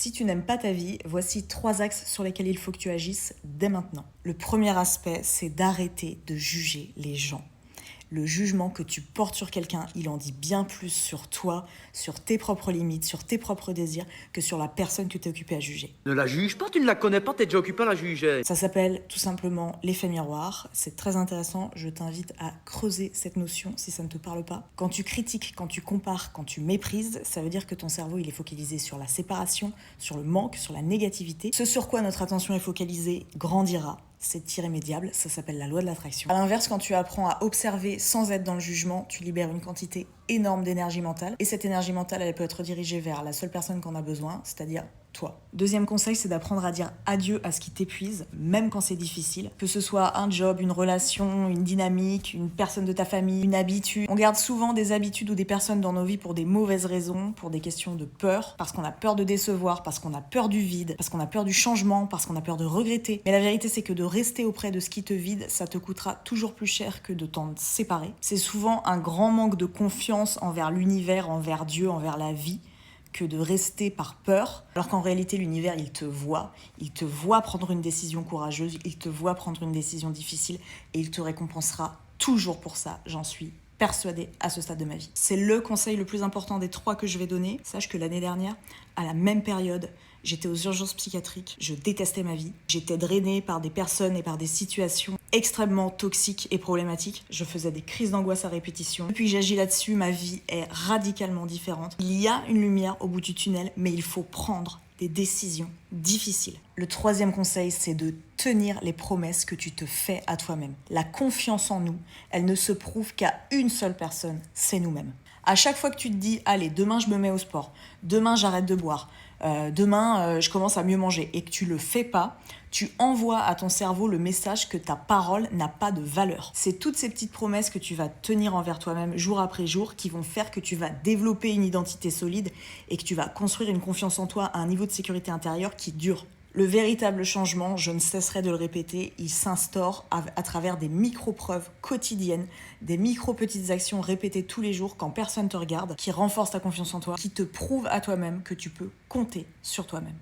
Si tu n'aimes pas ta vie, voici 3 axes sur lesquels il faut que tu agisses dès maintenant. Le premier aspect, c'est d'arrêter de juger les gens. Le jugement que tu portes sur quelqu'un, il en dit bien plus sur toi, sur tes propres limites, sur tes propres désirs, que sur la personne que tu es occupé à juger. Ne la juge pas, tu ne la connais pas, t'es déjà occupé à la juger. Ça s'appelle tout simplement l'effet miroir. C'est très intéressant. Je t'invite à creuser cette notion si ça ne te parle pas. Quand tu critiques, quand tu compares, quand tu méprises, ça veut dire que ton cerveau il est focalisé sur la séparation, sur le manque, sur la négativité. Ce sur quoi notre attention est focalisée grandira. C'est irrémédiable, ça s'appelle la loi de l'attraction. A l'inverse, quand tu apprends à observer sans être dans le jugement, tu libères une quantité énorme d'énergie mentale. Et cette énergie mentale, elle peut être dirigée vers la seule personne qu'on a besoin, c'est-à-dire toi. Deuxième conseil, c'est d'apprendre à dire adieu à ce qui t'épuise, même quand c'est difficile. Que ce soit un job, une relation, une dynamique, une personne de ta famille, une habitude. On garde souvent des habitudes ou des personnes dans nos vies pour des mauvaises raisons, pour des questions de peur, parce qu'on a peur de décevoir, parce qu'on a peur du vide, parce qu'on a peur du changement, parce qu'on a peur de regretter. Mais la vérité, c'est que de rester auprès de ce qui te vide, ça te coûtera toujours plus cher que de t'en séparer. C'est souvent un grand manque de confiance envers l'univers, envers Dieu, envers la vie, que de rester par peur, alors qu'en réalité l'univers il te voit prendre une décision courageuse, il te voit prendre une décision difficile et il te récompensera toujours pour ça, j'en suis persuadée à ce stade de ma vie. C'est le conseil le plus important des 3 que je vais donner. Sache que l'année dernière, à la même période, j'étais aux urgences psychiatriques, je détestais ma vie, j'étais drainée par des personnes et par des situations extrêmement toxiques et problématiques. Je faisais des crises d'angoisse à répétition. Depuis que j'agis là-dessus, ma vie est radicalement différente. Il y a une lumière au bout du tunnel, mais il faut prendre des décisions difficiles. Le 3e conseil, c'est de tenir les promesses que tu te fais à toi-même. La confiance en nous, elle ne se prouve qu'à une seule personne, c'est nous-mêmes. À chaque fois que tu te dis, allez, demain je me mets au sport, demain j'arrête de boire, demain je commence à mieux manger et que tu le fais pas, tu envoies à ton cerveau le message que ta parole n'a pas de valeur. C'est toutes ces petites promesses que tu vas tenir envers toi-même jour après jour qui vont faire que tu vas développer une identité solide et que tu vas construire une confiance en toi à un niveau de sécurité intérieure qui dure. Le véritable changement, je ne cesserai de le répéter, il s'instaure à travers des micro-preuves quotidiennes, des micro-petites actions répétées tous les jours quand personne te regarde, qui renforcent ta confiance en toi, qui te prouvent à toi-même que tu peux compter sur toi-même.